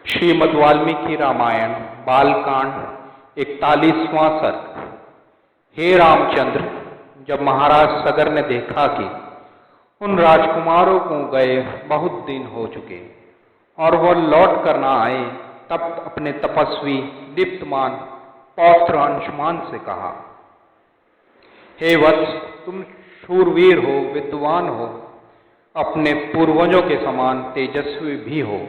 श्रीमद् वाल्मीकि रामायण बालकांड 41वां सर्ग। हे रामचंद्र, जब महाराज सगर ने देखा कि उन राजकुमारों को गए बहुत दिन हो चुके और वह लौट कर न आए, तब अपने तपस्वी दीप्तमान पौत्र अंशुमान से कहा, हे वत्स, तुम शूरवीर हो, विद्वान हो, अपने पूर्वजों के समान तेजस्वी भी हो।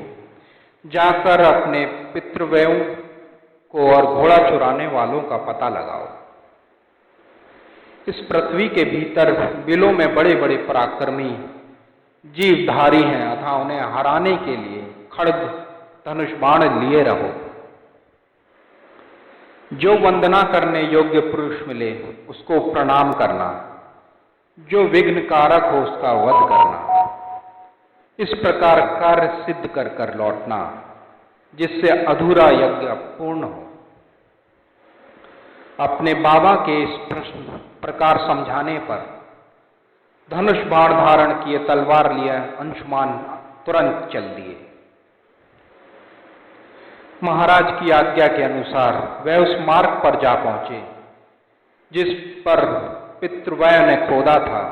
जाकर अपने पितृव्यों को और घोड़ा चुराने वालों का पता लगाओ। इस पृथ्वी के भीतर बिलों में बड़े बड़े पराक्रमी जीवधारी हैं, अतः उन्हें हराने के लिए खड्ग धनुष बाण लिए रहो। जो वंदना करने योग्य पुरुष मिले उसको प्रणाम करना, जो विघ्न कारक हो उसका वध करना। इस प्रकार कार्य सिद्ध कर कर लौटना, जिससे अधूरा यज्ञ पूर्ण हो। अपने बाबा के इस प्रकार समझाने पर धनुष बाण धारण किए तलवार लिए अंशुमान तुरंत चल दिए। महाराज की आज्ञा के अनुसार वह उस मार्ग पर जा पहुंचे जिस पर पितृव्य ने खोदा था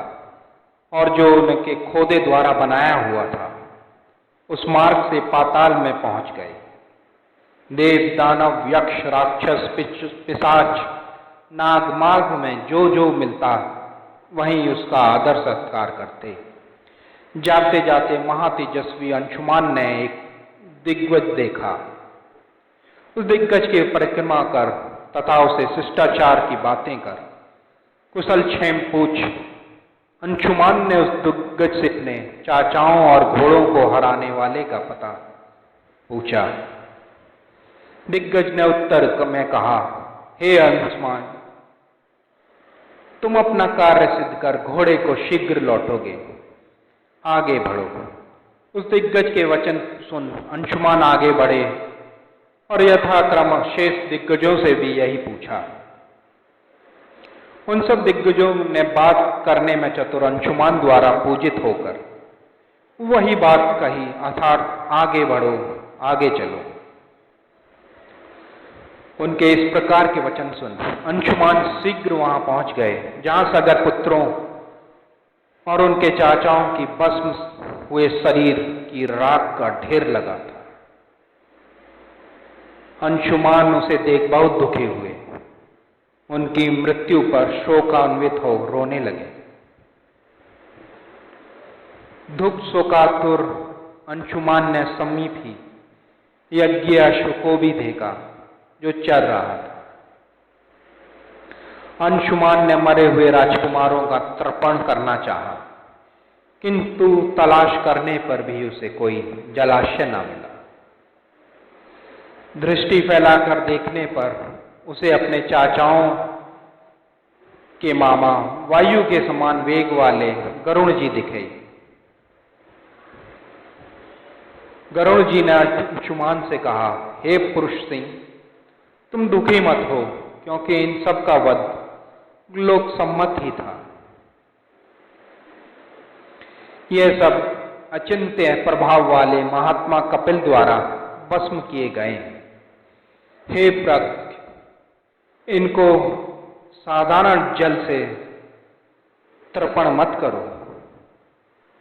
और जो उनके खोदे द्वारा बनाया हुआ था। उस मार्ग से पाताल में पहुंच गए। देव, दानव, यक्ष, राक्षस, पिशाच, नाग मार्ग में जो जो मिलता वहीं उसका आदर सत्कार करते। जाते जाते महातेजस्वी अंशुमान ने एक दिग्गज देखा। उस दिग्गज की परिक्रमा कर तथा उसे शिष्टाचार की बातें कर कुशल क्षेम पूछ अंशुमान ने उस दिग्गज से अपने चाचाओं और घोड़ों को हराने वाले का पता पूछा। दिग्गज ने उत्तर में कहा, हे अंशुमान, तुम अपना कार्य सिद्ध कर घोड़े को शीघ्र लौटोगे, आगे बढ़ो। उस दिग्गज के वचन सुन अंशुमान आगे बढ़े और यथाक्रम शेष दिग्गजों से भी यही पूछा। उन सब दिग्गजों ने बात करने में चतुर अंशुमान द्वारा पूजित होकर वही बात कही, अर्थात आगे बढ़ो, आगे चलो। उनके इस प्रकार के वचन सुन अंशुमान शीघ्र वहां पहुंच गए जहां सगर पुत्रों और उनके चाचाओं की भस्म हुए शरीर की राख का ढेर लगा था। अंशुमान उसे देख बहुत दुखी हुए। उनकी मृत्यु पर शोकान्वित हो रोने लगे। दुख शोकातुर अंशुमान ने समीप ही यज्ञ अश्व को भी देखा जो चल रहा था। अंशुमान ने मरे हुए राजकुमारों का तर्पण करना चाहा, किंतु तलाश करने पर भी उसे कोई जलाशय न मिला। दृष्टि फैलाकर देखने पर उसे अपने चाचाओं के मामा वायु के समान वेग वाले गरुण जी दिखे। गरुण जी ने अंशुमान से कहा, हे पुरुष सिंह, तुम दुखी मत हो, क्योंकि इन सब का वध लोक सम्मत ही था। यह सब अचिंत्य प्रभाव वाले महात्मा कपिल द्वारा भस्म किए गए। हे प्रज्ञ, इनको साधारण जल से तर्पण मत करो।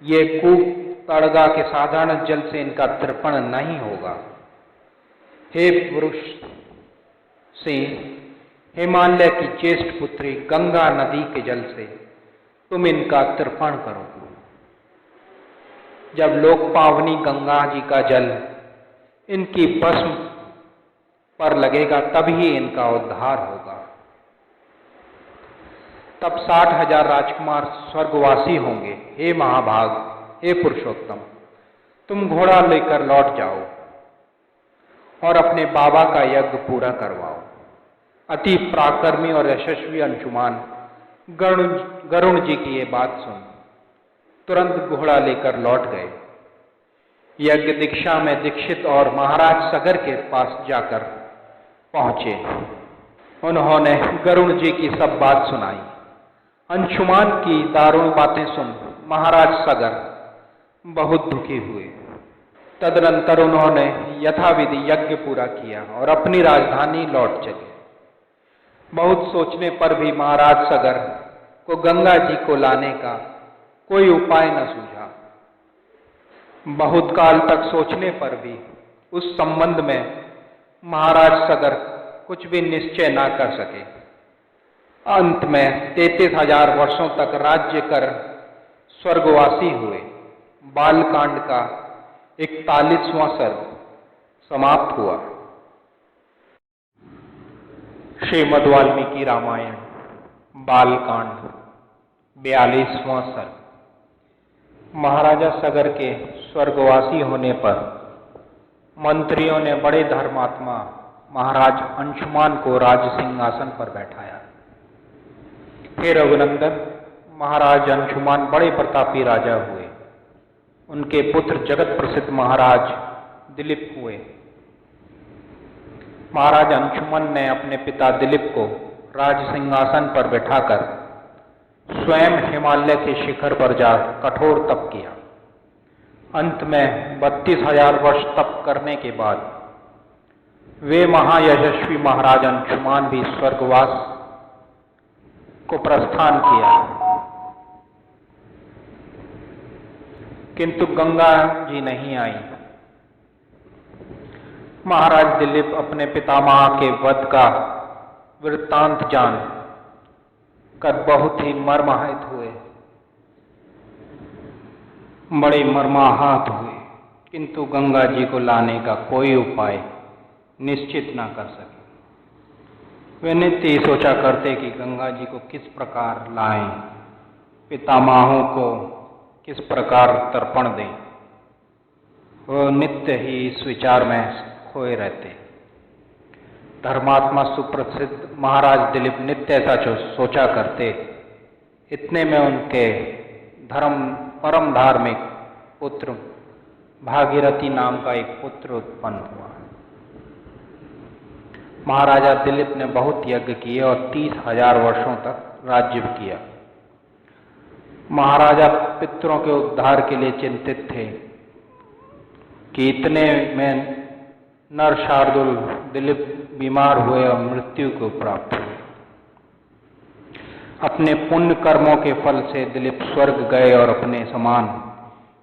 ये कूप तड़गा के साधारण जल से इनका तर्पण नहीं होगा। हे पुरुष सिंह, हिमालय की ज्येष्ठ पुत्री गंगा नदी के जल से तुम इनका तर्पण करो। जब लोक पावनी गंगा जी का जल इनकी भस्म पर लगेगा तभी इनका उद्धार होगा। तब 60,000 राजकुमार स्वर्गवासी होंगे। हे महाभाग, हे पुरुषोत्तम, तुम घोड़ा लेकर लौट जाओ और अपने बाबा का यज्ञ पूरा करवाओ। अति पराक्रमी और यशस्वी अंशुमान गरुण जी की ये बात सुन तुरंत घोड़ा लेकर लौट गए। यज्ञ दीक्षा में दीक्षित और महाराज सगर के पास जाकर पहुंचे। उन्होंने गरुण जी की सब बात सुनाई। अंशुमान की दारुण बातें सुन महाराज सगर बहुत दुखी हुए तदनंतर उन्होंने यथाविधि यज्ञ पूरा किया और अपनी राजधानी लौट चले। बहुत सोचने पर भी महाराज सगर को गंगा जी को लाने का कोई उपाय न सूझा। बहुत काल तक सोचने पर भी उस संबंध में महाराज सगर कुछ भी निश्चय न कर सके। अंत में 33,000 वर्षों तक राज्य कर स्वर्गवासी हुए। बालकांड का 41वां सर्ग समाप्त हुआ। श्रीमद् वाल्मीकि रामायण बालकांड 42वां सर्ग। महाराजा सगर के स्वर्गवासी होने पर मंत्रियों ने बड़े धर्मात्मा महाराज अंशुमान को राज सिंहासन पर बैठाया। हे रघुनंदन, महाराज अंशुमान बड़े प्रतापी राजा हुए। उनके पुत्र जगत प्रसिद्ध महाराज दिलीप हुए। महाराज अंशुमन ने अपने पिता दिलीप को राज सिंहासन पर बैठाकर स्वयं हिमालय के शिखर पर जा कठोर तप किया। अंत में 32,000 वर्ष तप करने के बाद वे महायशस्वी महाराज अंशुमान भी स्वर्गवास को प्रस्थान किया। किंतु गंगा जी नहीं आई। महाराज दिलीप अपने पितामह के वध का वृत्तांत जान कर बहुत ही मर्माहत हुए, बड़े मर्माहत हुए, किंतु गंगा जी को लाने का कोई उपाय निश्चित न कर सके। वे नित्य ही सोचा करते कि गंगा जी को किस प्रकार लाएं, पितामहों को किस प्रकार तर्पण दें। वो नित्य ही इस विचार में खोए रहते। धर्मात्मा सुप्रसिद्ध महाराज दिलीप नित्य ऐसा सोचा करते। इतने में उनके परम धार्मिक पुत्र भागीरथी नाम का एक पुत्र उत्पन्न हुआ। महाराजा दिलीप ने बहुत यज्ञ किए और 30,000 वर्षों तक राज्य किया। महाराजा पितरों के उद्धार के लिए चिंतित थे कि इतने में नर शार्दुल दिलीप बीमार हुए और मृत्यु को प्राप्त हुए। अपने पुण्य कर्मों के फल से दिलीप स्वर्ग गए और अपने समान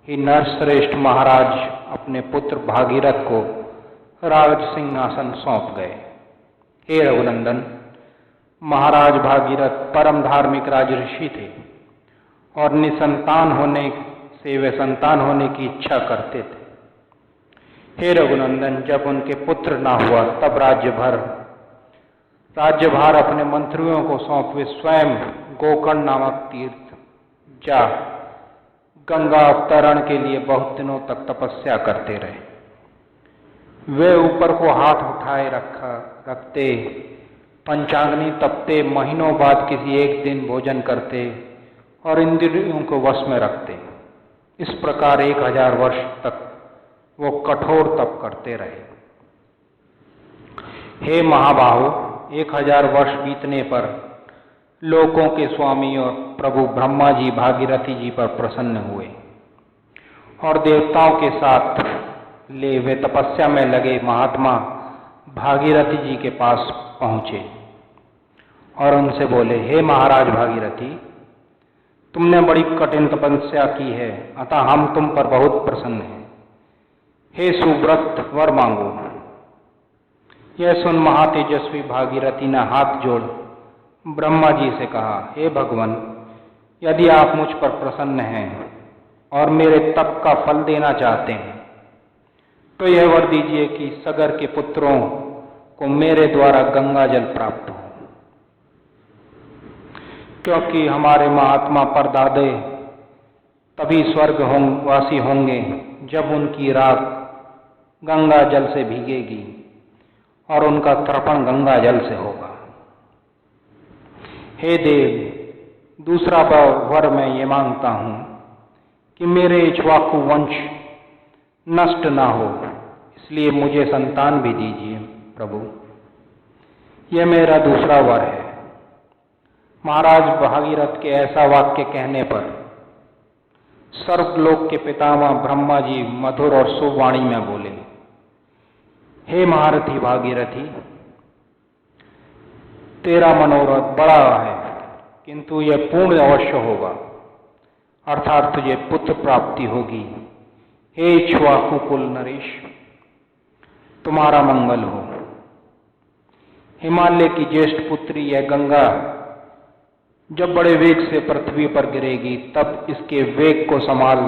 ही नरश्रेष्ठ महाराज अपने पुत्र भागीरथ को राज सिंहासन सौंप गए। हे रघुनंदन, महाराज भागीरथ परम धार्मिक राजऋषि थे और निसंतान होने से वे संतान होने की इच्छा करते थे। हे रघुनंदन, जब उनके पुत्र ना हुआ तब राज्यभार अपने मंत्रियों को सौंप वे स्वयं गोकर्ण नामक तीर्थ जा गंगा अवतरण के लिए बहुत दिनों तक तपस्या करते रहे। वे ऊपर को हाथ उठाए रखते, पंचाग्नि तपते, महीनों बाद किसी एक दिन भोजन करते और इंद्रियों को वश में रखते। इस प्रकार 1000 वर्ष तक वो कठोर तप करते रहे। हे महाबाहो, 1000 वर्ष बीतने पर लोकों के स्वामी और प्रभु ब्रह्मा जी भागीरथी जी पर प्रसन्न हुए और देवताओं के साथ ले वे तपस्या में लगे महात्मा भागीरथी जी के पास पहुंचे और उनसे बोले, हे महाराज भागीरथी, तुमने बड़ी कठिन तपस्या की है, अतः हम तुम पर बहुत प्रसन्न हैं। हे सुव्रत, वर मांगो। यह सुन महातेजस्वी भागीरथी ने हाथ जोड़ ब्रह्मा जी से कहा, हे भगवान, यदि आप मुझ पर प्रसन्न हैं और मेरे तप का फल देना चाहते हैं तो यह वर दीजिए कि सगर के पुत्रों को मेरे द्वारा गंगा जल प्राप्त हो, क्योंकि हमारे महात्मा परदादे तभी स्वर्गवासी होंगे जब उनकी राख गंगा जल से भीगेगी और उनका तर्पण गंगा जल से होगा। हे देव, दूसरा वर मैं ये मांगता हूं कि मेरे इक्ष्वाकु वंश नष्ट ना हो, इसलिए मुझे संतान भी दीजिए प्रभु। यह मेरा दूसरा वर है। महाराज भागीरथ के ऐसा वाक्य कहने पर सर्वलोक के पितामह ब्रह्मा जी मधुर और शुभवाणी में बोले, हे महारथी भागीरथी, तेरा मनोरथ बड़ा है, किंतु यह पूर्ण अवश्य होगा, अर्थात तुझे पुत्र प्राप्ति होगी। हे इक्ष्वाकु कुल नरेश, तुम्हारा मंगल हो। हिमालय की ज्येष्ठ पुत्री यह गंगा जब बड़े वेग से पृथ्वी पर गिरेगी, तब इसके वेग को संभाल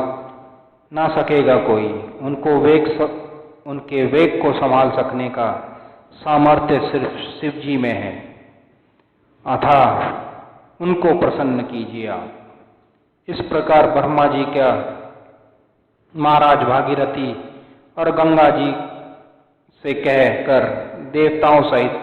ना सकेगा कोई। उनके वेग को संभाल सकने का सामर्थ्य सिर्फ शिव जी में है, अतः उनको प्रसन्न कीजिए आप। इस प्रकार ब्रह्मा जी का महाराज भागीरथी और गंगा जी से कहकर देवताओं सहित